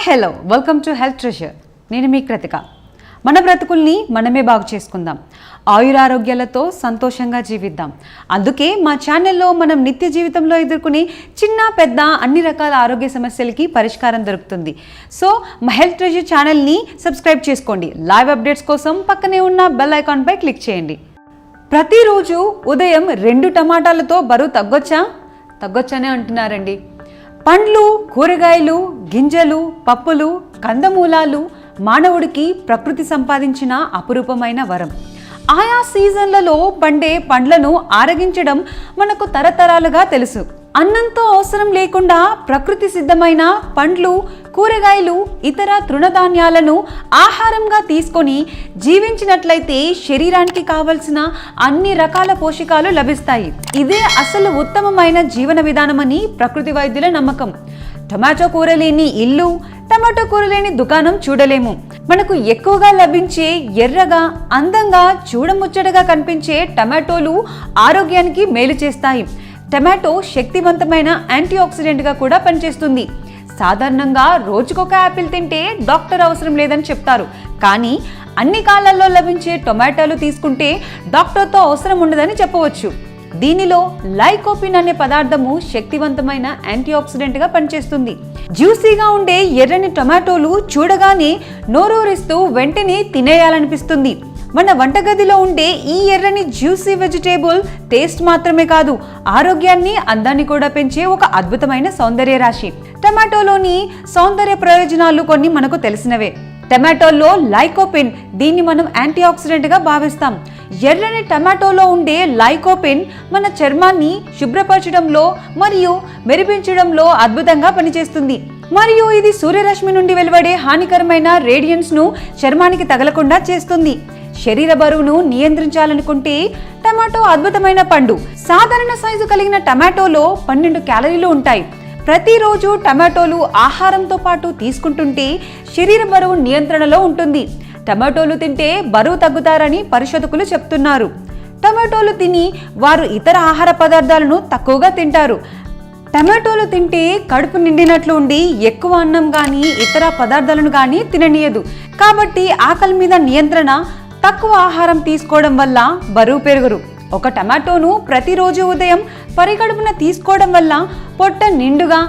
Hello welcome to health treasure. నేను మీ కృతిక. మన బ్రతుకుల్ని మనమే బాగు చేసుకుందాం, ఆయురారోగ్యాలతో సంతోషంగా జీవిద్దాం. అందుకే మా ఛానల్లో మనం నిత్య జీవితంలో ఎదుర్కొనే చిన్న పెద్ద అన్ని రకాల ఆరోగ్య సమస్యలకి పరిష్కారం దొరుకుతుంది. సో మా హెల్త్ ట్రెజర్ ఛానల్ని సబ్స్క్రైబ్ చేసుకోండి. లైవ్ అప్డేట్స్ కోసం పక్కనే ఉన్న బెల్ ఐకాన్పై క్లిక్ చేయండి. ప్రతిరోజు ఉదయం 2 టమాటాలతో బరువు తగ్గొచ్చానే అంటున్నారండి. పండ్లు, కూరగాయలు, గింజలు, పప్పులు, కందమూలాలు మానవుడికి ప్రకృతి సంపాదించిన అపురూపమైన వరం. ఆయా సీజన్లలో పండే పండ్లను ఆరగించడం మనకు తరతరాలుగా తెలుసు. అన్నంతో అవసరం లేకుండా ప్రకృతి సిద్ధమైన పండ్లు, కూరగాయలు, ఇతర తృణధాన్యాలను ఆహారంగా తీసుకొని జీవించినట్లయితే శరీరానికి కావలసిన అన్ని రకాల పోషకాలు లభిస్తాయి. ఇదే అసలు ఉత్తమమైన జీవన విధానమని ప్రకృతి వైద్యుల నమ్మకం. టమాటో కూర లేని ఇల్లు, టమాటో కూర లేని దుకాణం చూడలేము. మనకు ఎక్కువగా లభించే ఎర్రగా, అందంగా, చూడముచ్చటగా కనిపించే టమాటోలు ఆరోగ్యానికి మేలు చేస్తాయి. టమాటో శక్తివంతమైన యాంటీ ఆక్సిడెంట్గా కూడా పనిచేస్తుంది. సాధారణంగా రోజుకొక యాపిల్ తింటే డాక్టర్ అవసరం లేదని చెప్తారు. కానీ అన్ని కాలాల్లో లభించే టొమాటోలు తీసుకుంటే డాక్టర్తో అవసరం ఉండదని చెప్పవచ్చు. దీనిలో లైకోపిన్ అనే పదార్థము శక్తివంతమైన యాంటీ ఆక్సిడెంట్గా పనిచేస్తుంది. జ్యూసీగా ఉండే ఎర్రని టొమాటోలు చూడగానే నోరూరిస్తూ వెంటనే తినేయాలనిపిస్తుంది. మన వంటగదిలో ఉండే ఈ ఎర్రని జ్యూసీ వెజిటేబుల్ టేస్ట్ మాత్రమే కాదు, ఆరోగ్యాన్ని, అందాన్ని కూడా పెంచే ఒక అద్భుతమైన సౌందర్య రాశి. టమాటోలోని సౌందర్య ప్రయోజనాలు కొన్ని మనకు తెలిసినవే. టమాటోలో లైకోపిన్, దీన్ని మనం యాంటీ ఆక్సిడెంట్గా భావిస్తాం. ఎర్రని టమాటోలో ఉండే లైకోపిన్ మన చర్మాన్ని శుభ్రపరచడంలో మరియు మెరిపించడంలో అద్భుతంగా పనిచేస్తుంది. మరియు ఇది సూర్యరశ్మి నుండి వెలువడే హానికరమైన రేడియన్స్ను చర్మానికి తగలకుండా చేస్తుంది. శరీర బరువును నియంత్రించాలనుకుంటే టమాటో అద్భుతమైన పండు. సాధారణ సైజు కలిగిన టమాటోలో 12 క్యాలరీలు ఉంటాయి. ప్రతిరోజు టమాటోలు ఆహారంతో పాటు తీసుకుంటుంటే శరీర బరువు నియంత్రణలో ఉంటుంది. టమాటోలు తింటే బరువు తగ్గుతారని పరిశోధకులు చెప్తున్నారు. టమాటోలు తిని వారు ఇతర ఆహార పదార్థాలను తక్కువగా తింటారు. టమాటోలు తింటే కడుపు నిండినట్లు ఉండి ఎక్కువ అన్నం కానీ ఇతర పదార్థాలను కానీ తిననీయదు. కాబట్టి ఆకలి మీద నియంత్రణ, తక్కువ ఆహారం తీసుకోవడం వల్ల బరువు పెరుగురు. ఒక టమాటోను ప్రతిరోజు ఉదయం పరిగడుపున తీసుకోవడం వల్ల పొట్ట నిండుగా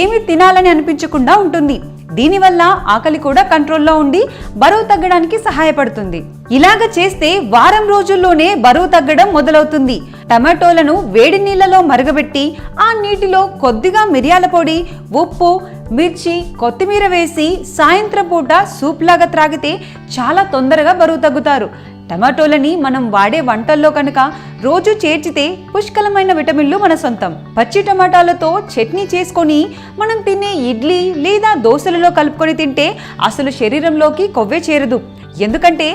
ఏమి తినాలని అనిపించకుండా ఉంటుంది. దీనివల్ల ఆకలి కూడా కంట్రోల్లో ఉండి బరువు తగ్గడానికి సహాయపడుతుంది. ఇలాగ చేస్తే వారం రోజుల్లోనే బరువు తగ్గడం మొదలవుతుంది. టమాటోలను వేడి నీళ్లలో మరగబెట్టి ఆ నీటిలో కొద్దిగా మిరియాల పొడి, ఉప్పు, మిర్చి, కొత్తిమీర వేసి సాయంత్రం పూట సూప్ లాగా త్రాగితే చాలా తొందరగా బరువు తగ్గుతారు. టమాటోలని మనం వాడే వంటల్లో కనుక రోజు చేర్చితే పుష్కలమైన విటమిన్లు మన సొంతం. పచ్చి టమాటాలతో చట్నీ చేసుకొని మనం తినే ఇడ్లీ లేదా దోశలలో కలుపుకొని తింటే అసలు శరీరంలోకి కొవ్వే చేరదు. ఎందుకంటే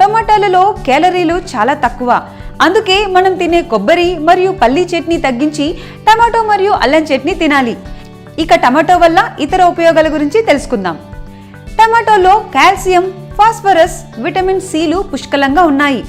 టమాటాలలో క్యాలరీలు చాలా తక్కువ. అందుకే మనం తినే కొబ్బరి మరియు పల్లీ చట్నీ తగ్గించి టమాటో మరియు అల్లం చట్నీ తినాలి. ఇక టమాటో వల్ల ఇతర ఉపయోగాల గురించి తెలుసుకుందాం. టమాటోలో కాల్షియం, ఫాస్ఫరస్, విటమిన్ సిలు పుష్కలంగా ఉన్నాయి.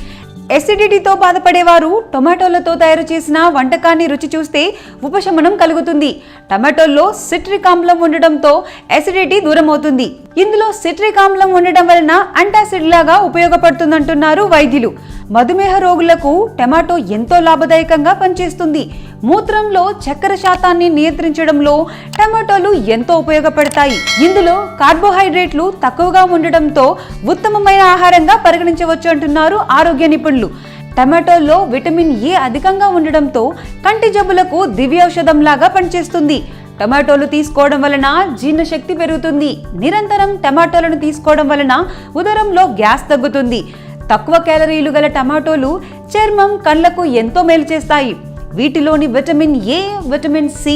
ఎసిడిటీతో బాధపడేవారు టొమాటోలతో తయారు చేసిన వంటకాన్ని రుచి చూస్తే ఉపశమనం కలుగుతుంది. టమాటోల్లో సిట్రిక్ ఆమ్లం ఉండడంతో ఎసిడిటీ దూరం అవుతుంది. ఇందులో సిట్రిక్ ఆమ్లం ఉండడం వలన యాంటాసిడ్ లాగా ఉపయోగపడుతుందంటున్నారు వైద్యులు. మధుమేహ రోగులకు టమాటో ఎంతో లాభదాయకంగా పనిచేస్తుంది. మూత్రంలో చక్కెర శాతాన్ని నియంత్రించడంలో టమాటోలు ఎంతో ఉపయోగపడతాయి. ఇందులో కార్బోహైడ్రేట్లు తక్కువగా ఉండడంతో ఉత్తమమైన ఆహారంగా పరిగణించవచ్చు అంటున్నారు ఆరోగ్య నిపుణులు. టమాటోల్లో విటమిన్ ఏ అధికంగా ఉండడంతో కంటి జబ్బులకు దివ్యౌషధంలాగా పనిచేస్తుంది. టమాటోలు తీసుకోవడం వలన జీర్ణశక్తి పెరుగుతుంది. నిరంతరం టమాటోలను తీసుకోవడం వలన ఉదరంలో గ్యాస్ తగ్గుతుంది. తక్కువ క్యాలరీలు గల టమాటోలు చర్మం, కళ్ళకు ఎంతో మేలు చేస్తాయి. వీటిలోని విటమిన్ ఏ, విటమిన్ సి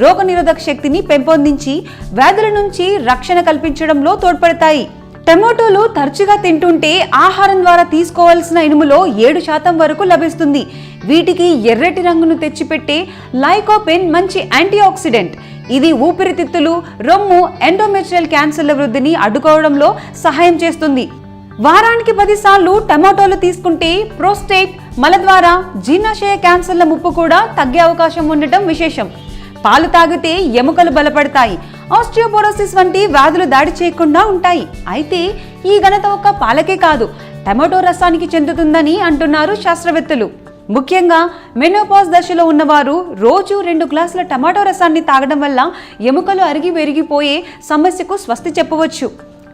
రోగనిరోధక శక్తిని పెంపొందించి వ్యాధుల నుంచి రక్షణ కల్పించడంలో తోడ్పడతాయి. టమాటోలు తరచుగా తింటుంటే ఆహారం ద్వారా తీసుకోవాల్సిన ఇనుములో 7% వరకు లభిస్తుంది. వీటికి ఎర్రటి రంగును తెచ్చిపెట్టే లైకోపిన్ మంచి యాంటీ ఆక్సిడెంట్. ఇది ఊపిరితిత్తులు, రొమ్ము, ఎండోమెట్రియల్ క్యాన్సర్ల వృద్ధిని అడ్డుకోవడంలో సహాయం చేస్తుంది. వారానికి 10 సార్లు టమాటోలు తీసుకుంటే ప్రోస్టేట్, మలద్వార, జీర్ణాశయ క్యాన్సర్ల ముప్పు కూడా తగ్గే అవకాశం ఉండటం విశేషం. పాలు తాగితే ఎముకలు బలపడతాయి, ఆస్టియోపోరోసిస్ వంటి వ్యాధులు దాడి చేయకుండా ఉంటాయి. అయితే ఈ ఘనత ఒక్క పాలకే కాదు, టమాటో రసానికి చెందుతుందని అంటున్నారు శాస్త్రవేత్తలు. ముఖ్యంగా మెనోపాజ్ దశలో ఉన్నవారు రోజు 2 గ్లాసుల టమాటో రసాన్ని తాగడం వల్ల ఎముకలు అరిగి పెరిగిపోయే సమస్యకు స్వస్తి చెప్పవచ్చు.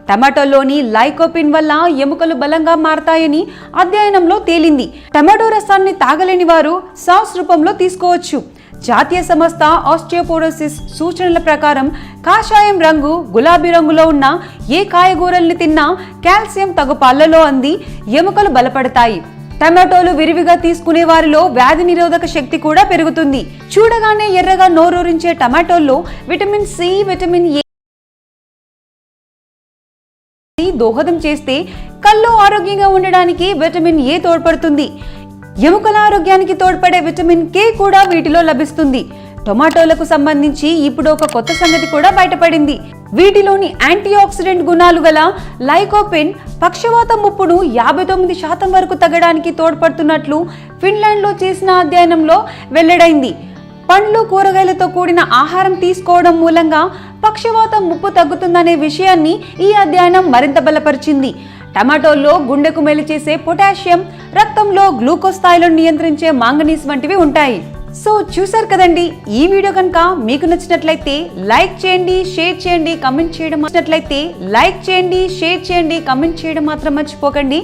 టమాటోలోని లైకోపిన్ వల్ల ఎముకలు బలంగా మారతాయని అధ్యయనంలో తేలింది. టమాటో రసాన్ని తాగలేని వారు సాస్ రూపంలో తీసుకోవచ్చు. జాతీయ సంస్థ ఆస్టియోపోరోసిస్ సూచనల ప్రకారం కాషాయం రంగు, గులాబీ రంగులో ఉన్న ఏ కాయగూరల్ని తిన్నా కాల్షియం తగు పాలలో అంది ఎముకలు బలపడతాయి. టమాటోలు విరివిగా తీసుకునే వారిలో వ్యాధి నిరోధక శక్తి కూడా పెరుగుతుంది. చూడగానే ఎర్రగా నోరూరించే టమాటోల్లో విటమిన్ సి, విటమిన్ ఏ దోహదం చేస్తే కళ్ళు ఆరోగ్యంగా ఉండడానికి విటమిన్ ఏ తోడ్పడుతుంది. ఎముకల ఆరోగ్యానికి తోడ్పడే విటమిన్ కే కూడా వీటిలో లభిస్తుంది. టొమాటోలకు సంబంధించి ఇప్పుడు ఒక కొత్త సంగతి కూడా బయటపడింది. వీటిలోని యాంటీ ఆక్సిడెంట్ గుణాలు గల లైకోపిన్ పక్షవాత ముప్పును 59% వరకు తగ్గడానికి తోడ్పడుతున్నట్లు ఫిన్లాండ్లో చేసిన అధ్యయనంలో వెల్లడైంది. పండ్లు, కూరగాయలతో కూడిన ఆహారం తీసుకోవడం మూలంగా పక్షవాతం ముప్పు తగ్గుతుందనే విషయాన్ని ఈ అధ్యయనం మరింత బలపరిచింది. టమాటోల్లో గుండెకు మేలు చేసే పొటాషియం, రక్తంలో గ్లూకోజ్ స్థాయిలను నియంత్రించే మాంగనీస్ వంటివి ఉంటాయి. సో చూసారు కదండి, ఈ వీడియో కనుక మీకు నచ్చినట్లయితే లైక్ చేయండి, షేర్ చేయండి, కమెంట్ చేయడం మాత్రం మర్చిపోకండి.